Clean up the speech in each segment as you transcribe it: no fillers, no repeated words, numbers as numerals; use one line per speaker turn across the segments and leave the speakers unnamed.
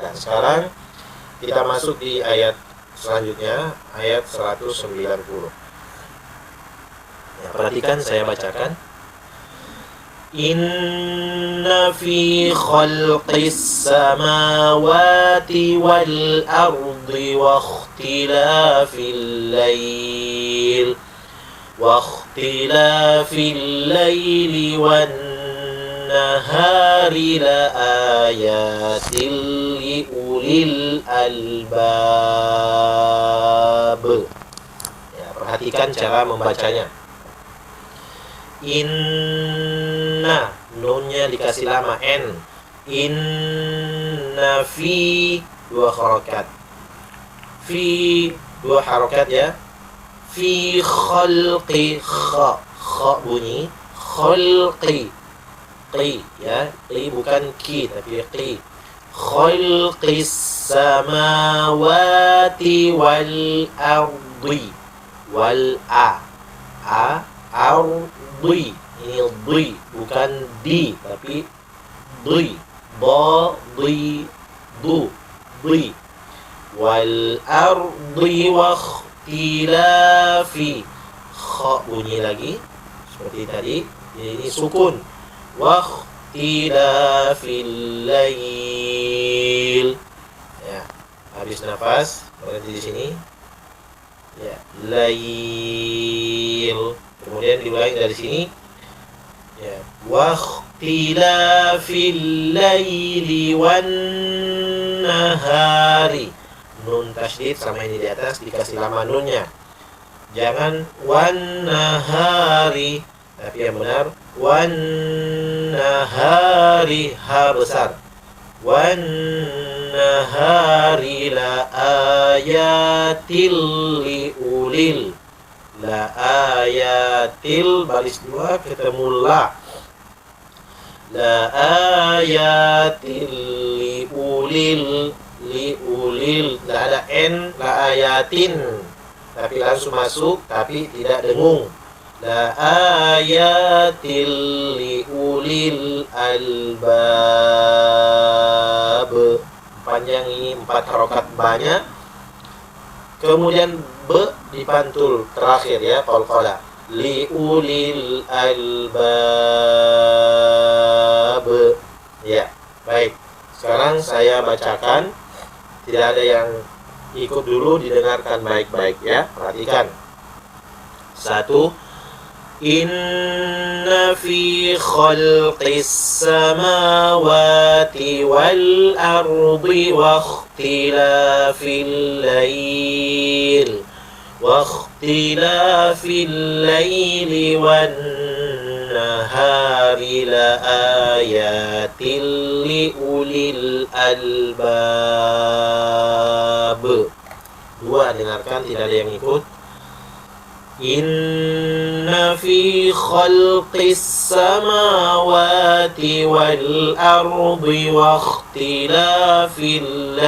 Dan sekarang kita masuk di ayat selanjutnya, ayat 190. Ya, perhatikan saya bacakan. Inna fi khalqis samawati wal ardi wa ikhtilafil lail wan nahari la ayatin li ulil albab. Ya, perhatikan cara membacanya. Inna, nunnya dikasih lama n. Inna fi, dua harokat. Fi, dua harokat ya. Fi khalqi, kha bunyi. Khalqi, qi ya. Qi bukan ki tapi qi. Khalqis samawati wal ardi. Wal ardi, ini di bukan di tapi di, du di. Wal ardi wa ikhtilafi, kha bunyi lagi seperti tadi, ini sukun. Wa ikhtilafil lail. Ya, habis nafas berhenti di sini. Ya, lail. Kemudian diulangi dari sini. Ya, wa ikhtilafil laili wan nahari. Nun tasydid sama ini di atas dikasih lama nunnya. Jangan wan nahari, tapi yang benar wan nahari, ha besar. Wan nahari la ayatil li ulil. La ayatil, baris dua ketemu la. La ayatil li ulil, la ada n, la ayatin, tapi langsung masuk tapi tidak dengung. La ayatil li ulil albab. Panjang ini 4 harokat banyak. Kemudian be dipantul terakhir ya, qalqalah. Li ulil albab. Ya, baik. Sekarang saya bacakan. Tidak ada yang ikut dulu, didengarkan baik-baik ya. Perhatikan. 1. Inna fi khalqis samawati wal ardi wa ikhtilafil lail wan nahari la ayatin li ulil albab. 2, dengarkan, tidak ada yang ikut. Inna fi khalqis samawati wal ardi wa ikhtilafil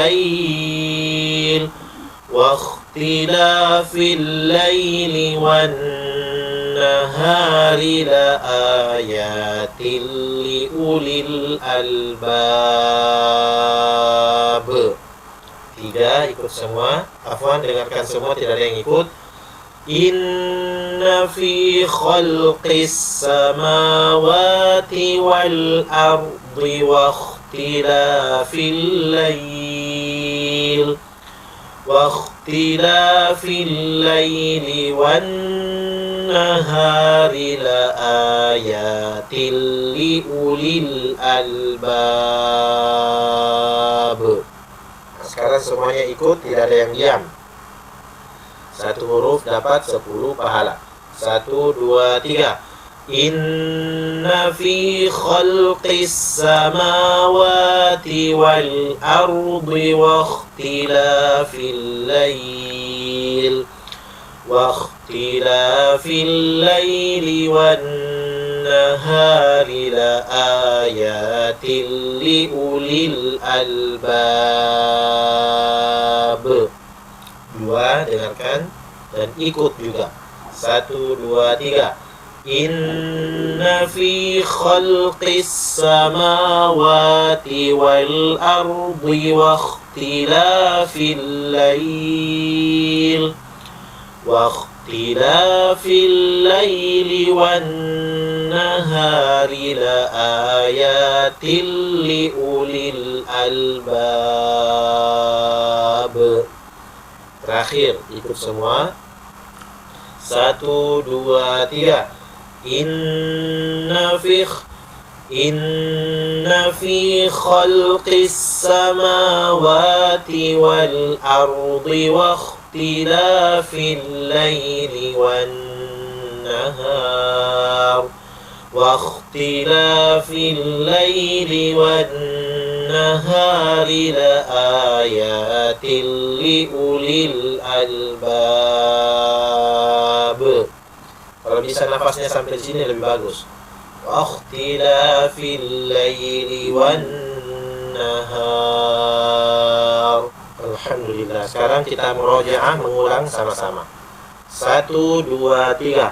laili wan nahari la ayatin li ulil albab. 3, ikut semua. Afwan, dengarkan semua, tidak ada yang ikut. Inna fi khalqis samawati wal ardi wa ikhtilafil laili wan nahari la ayatin li ulil albab. Sekarang semuanya ikut, tidak ada yang diam. 1 huruf dapat 10 pahala. 1, 2, 3. Inna fi khalqis samawati wal ardi wa ikhtilafil laili wan nahari la ayatin li ulil albab. 2, dengarkan dan ikut juga. 1, 2, 3. Inna fi khalqis samawati wal ardi wa ikhtilafil lail wan nahari la ayatil li ulil albab. Terakhir, ikut semua. 1, 2, 3. Inna fi khalqis samawati wal ardi wa ikhtilafil laili wan nahar la ayatil li ulil albab. Kalau bisa nafasnya sampai sini lebih bagus. Wakhtilafil laili wan nahar. Alhamdulillah. Sekarang kita murojaah, mengulang sama-sama. 1, 2, 3.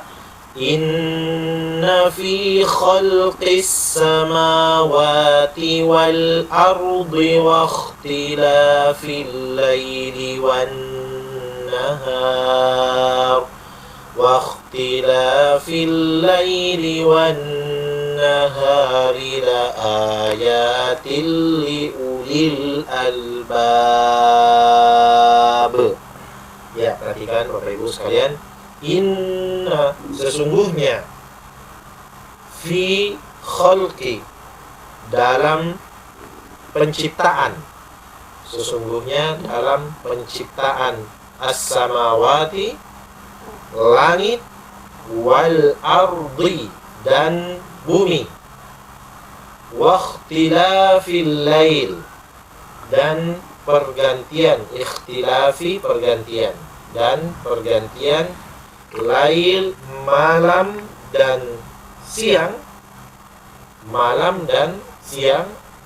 Inna fi khalqis samawati wal ardi wa ikhtilafil laili wan nahar واختلاف الليل والنهار لآيات لأولي الألباب. Ya, perhatikan Bapak Ibu sekalian. Inna, sesungguhnya, fi khalqi, dalam penciptaan, sesungguhnya dalam penciptaan, as-samawati, langit, wal ardi, dan bumi, wakhtilafil lail, dan pergantian, ikhtilafi pergantian, dan pergantian lail, malam dan siang,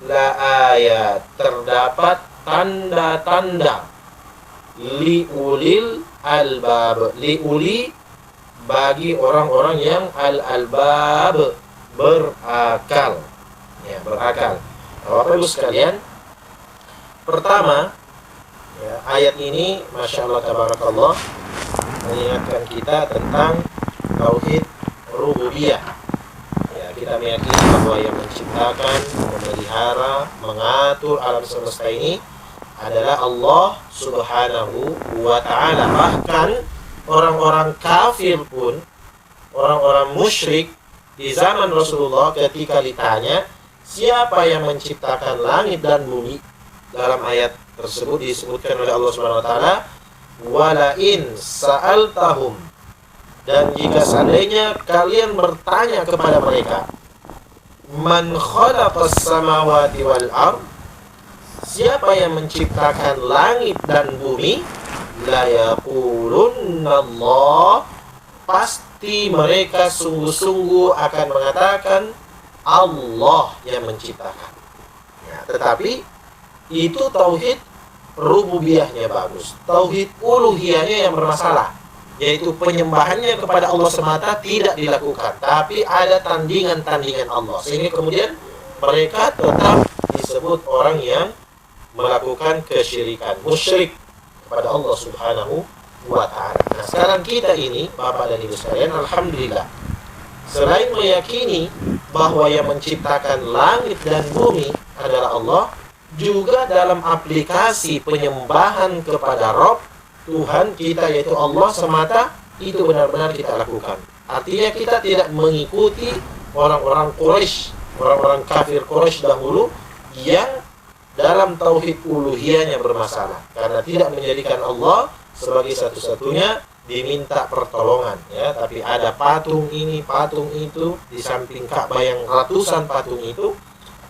la ayat, terdapat tanda-tanda, liulil albab, liuli, bagi orang-orang yang al-albab, berakal, ya, berakal. Bapak Ibu sekalian, pertama, ya, ayat ini Masya Allah tabarakallah mengingatkan kita tentang tauhid rububiyah. Ya, kita meyakini bahwa yang menciptakan, memelihara, mengatur alam semesta ini adalah Allah Subhanahu wa ta'ala. Bahkan orang-orang kafir pun, orang-orang musyrik di zaman Rasulullah, ketika ditanya siapa yang menciptakan langit dan bumi, dalam ayat tersebut disebutkan oleh Allah Subhanahu wa ta'ala, walain sa'altahum, dan jika seandainya kalian bertanya kepada mereka, man khalaqas samawati wal ard, siapa yang menciptakan langit dan bumi, la yaqulunna Allah, pasti mereka sungguh-sungguh akan mengatakan Allah yang menciptakan. Ya, tetapi itu tauhid rububiyahnya bagus, tauhid uluhiyahnya yang bermasalah, yaitu penyembahannya kepada Allah semata tidak dilakukan, tapi ada tandingan-tandingan Allah, sehingga kemudian mereka tetap disebut orang yang melakukan kesyirikan, musyrik kepada Allah Subhanahu wa ta'ala. Nah, sekarang kita ini, Bapak dan Ibu sekalian, alhamdulillah, selain meyakini bahwa yang menciptakan langit dan bumi adalah Allah, juga dalam aplikasi penyembahan kepada Rabb, Tuhan kita, yaitu Allah semata, itu benar-benar kita lakukan. Artinya kita tidak mengikuti orang-orang Quraisy, orang-orang kafir Quraisy dahulu yang dalam tauhid uluhiyahnya bermasalah, karena tidak menjadikan Allah sebagai satu-satunya diminta pertolongan, ya, tapi ada patung ini, patung itu, di samping Ka'bah yang ratusan patung itu,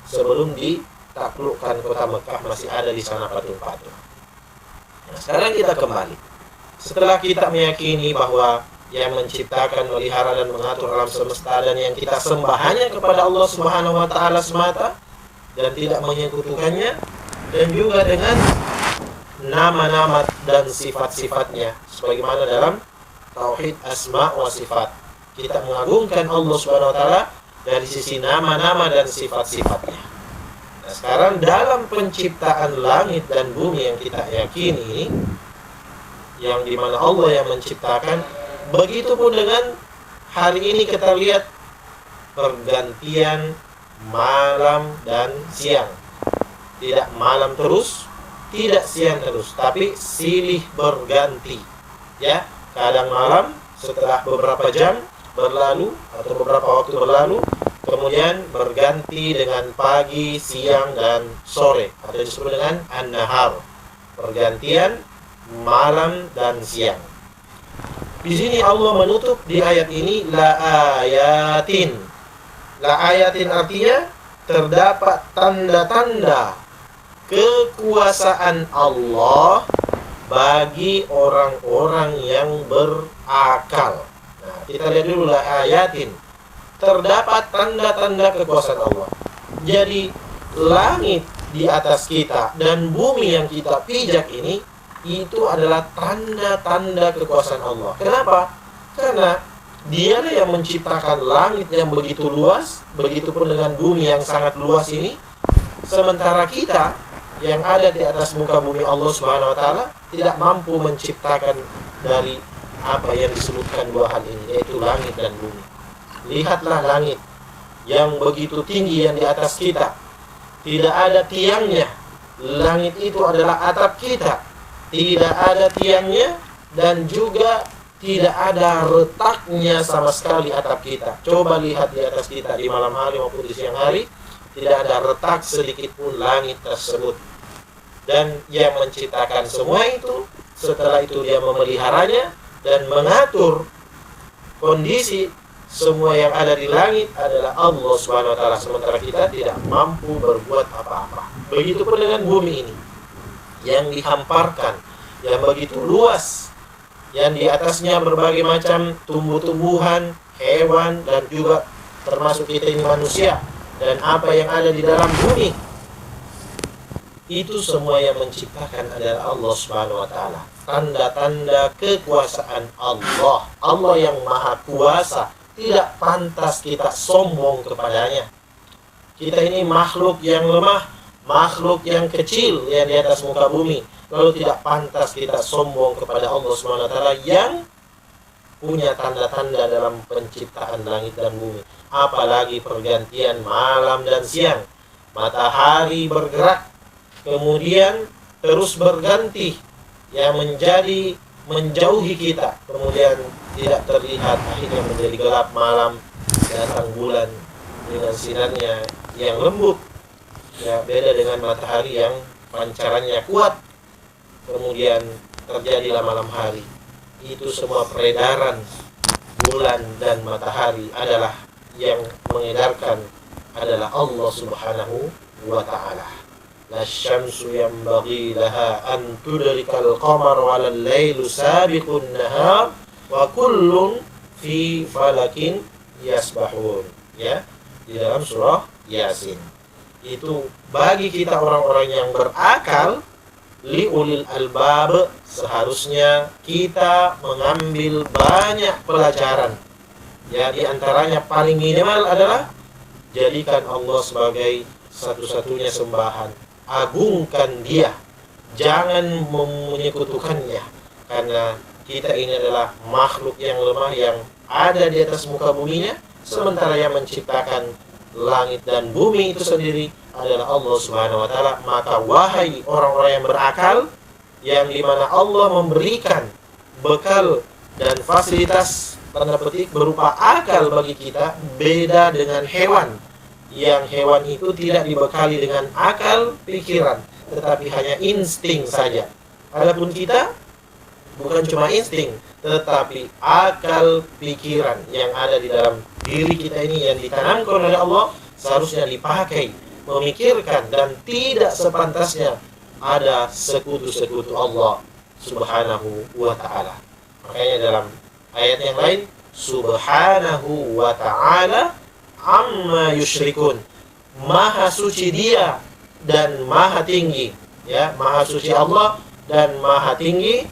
sebelum ditaklukkan kota Mekah masih ada di sana patung-patung. Nah, sekarang kita kembali. Setelah kita meyakini bahwa yang menciptakan, melihara dan mengatur alam semesta dan yang kita sembah hanya kepada Allah Subhanahu wa ta'ala semata dan tidak menyekutukannya, dan juga dengan nama-nama dan sifat-sifatnya sebagaimana dalam tauhid asma wa sifat, kita mengagungkan Allah Subhanahu wa taala dari sisi nama-nama dan sifat-sifatnya. Nah, sekarang dalam penciptaan langit dan bumi yang kita yakini ini, yang dimana Allah yang menciptakan, begitu pun dengan hari ini kita lihat pergantian malam dan siang. Tidak malam terus, tidak siang terus, tapi silih berganti. Ya, kadang malam setelah beberapa jam berlalu atau beberapa waktu berlalu, kemudian berganti dengan pagi, siang, dan sore, atau disebut dengan an-nahar, pergantian malam dan siang. Di sini Allah menutup di ayat ini la ayatin. La ayatin artinya terdapat tanda-tanda kekuasaan Allah bagi orang-orang yang berakal. Nah, kita lihat dulu la ayatin. Terdapat tanda-tanda kekuasaan Allah. Jadi langit di atas kita dan bumi yang kita pijak ini, itu adalah tanda-tanda kekuasaan Allah. Kenapa? Karena Dialah yang menciptakan langit yang begitu luas, begitupun dengan bumi yang sangat luas ini. Sementara kita yang ada di atas muka bumi Allah Subhanahu wa taala tidak mampu menciptakan dari apa yang disebutkan dua hal ini, yaitu langit dan bumi. Lihatlah langit yang begitu tinggi yang di atas kita, tidak ada tiangnya. Langit itu adalah atap kita, tidak ada tiangnya, dan juga tidak ada retaknya sama sekali atap kita. Coba lihat di atas kita di malam hari maupun di siang hari, tidak ada retak sedikit pun langit tersebut. Dan yang menciptakan semua itu, setelah itu dia memeliharanya dan mengatur kondisi semua yang ada di langit adalah Allah Subhanahu wa taala, sementara kita tidak mampu berbuat apa-apa. Begitupun dengan bumi ini yang dihamparkan, yang begitu luas, yang di atasnya berbagai macam tumbuh-tumbuhan, hewan, dan juga termasuk kita ini manusia, dan apa yang ada di dalam bumi. Itu semua yang menciptakan adalah Allah Subhanahu wa taala. Tanda-tanda kekuasaan Allah. Allah yang maha kuasa, tidak pantas kita sombong kepadanya. Kita ini makhluk yang lemah, makhluk yang kecil yang di atas muka bumi. Lalu tidak pantas kita sombong kepada Allah Subhanahu wa taala yang punya tanda-tanda dalam penciptaan langit dan bumi. Apalagi pergantian malam dan siang. Matahari bergerak, kemudian terus berganti, yang menjadi menjauhi kita, kemudian tidak terlihat, akhirnya menjadi gelap malam, datang bulan dengan sinarnya yang lembut, ya, beda dengan matahari yang pancarannya kuat, kemudian terjadilah malam hari. Itu semua peredaran bulan dan matahari adalah yang mengedarkan adalah Allah Subhanahu wa ta'ala. La syamsu yanbaghi laha an tudrikal qamar walal lailu sabiqun nahar wa kullun fi falakin yasbahun. Ya, di dalam surah Yasin. Itu bagi kita orang-orang yang berakal, liulil albab, seharusnya kita mengambil banyak pelajaran. Ya, di antaranya paling minimal adalah jadikan Allah sebagai satu-satunya sembahan. Agungkan Dia, jangan menyekutukannya, karena kita ini adalah makhluk yang lemah yang ada di atas muka buminya, sementara yang menciptakan langit dan bumi itu sendiri adalah Allah Subhanahu wa taala. Maka wahai orang-orang yang berakal, yang dimana Allah memberikan bekal dan fasilitas tanda petik berupa akal bagi kita, beda dengan hewan, yang hewan itu tidak dibekali dengan akal pikiran, tetapi hanya insting saja. Adapun kita bukan cuma insting, tetapi akal pikiran yang ada di dalam diri kita ini yang ditanamkan oleh Allah, seharusnya dipakai memikirkan, dan tidak sepantasnya ada sekutu-sekutu Allah Subhanahu wa ta'ala. Makanya dalam ayat yang lain, Subhanahu wa ta'ala amma yusyrikun, maha suci Dia dan maha tinggi, ya, maha suci Allah dan maha tinggi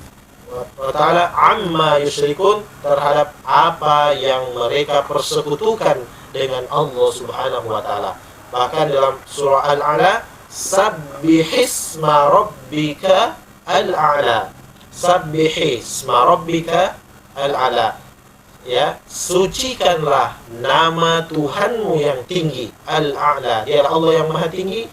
wa ta'ala amma yusyrikun, terhadap apa yang mereka persekutukan dengan Allah Subhanahu wa ta'ala. Bahkan dalam surah Al-A'la, sabbihisma rabbika al-a'la. Sabbihisma rabbika al-a'la. Ya, sucikanlah nama Tuhanmu yang tinggi. Al-a'la, dialah Allah yang maha tinggi,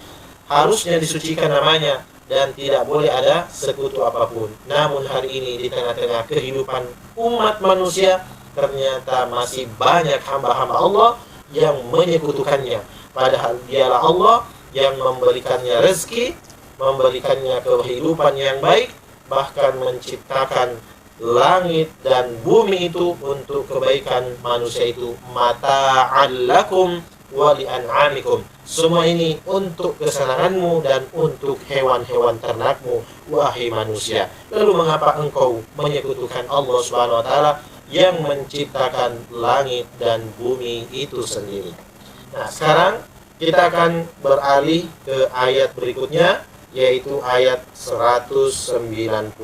harusnya disucikan namanya dan tidak boleh ada sekutu apapun. Namun hari ini di tengah-tengah kehidupan umat manusia, ternyata masih banyak hamba-hamba Allah yang menyekutukannya. Padahal dialah Allah yang memberikannya rezeki, memberikannya kehidupan yang baik, bahkan menciptakan langit dan bumi itu untuk kebaikan manusia itu. Mata'an lakum wa li'an'amikum. Semua ini untuk kesenanganmu dan untuk hewan-hewan ternakmu, wahai manusia. Lalu mengapa engkau menyekutukan Allah Subhanahu wa ta'ala yang menciptakan langit dan bumi itu sendiri? Nah, sekarang kita akan beralih ke ayat berikutnya, yaitu ayat 191.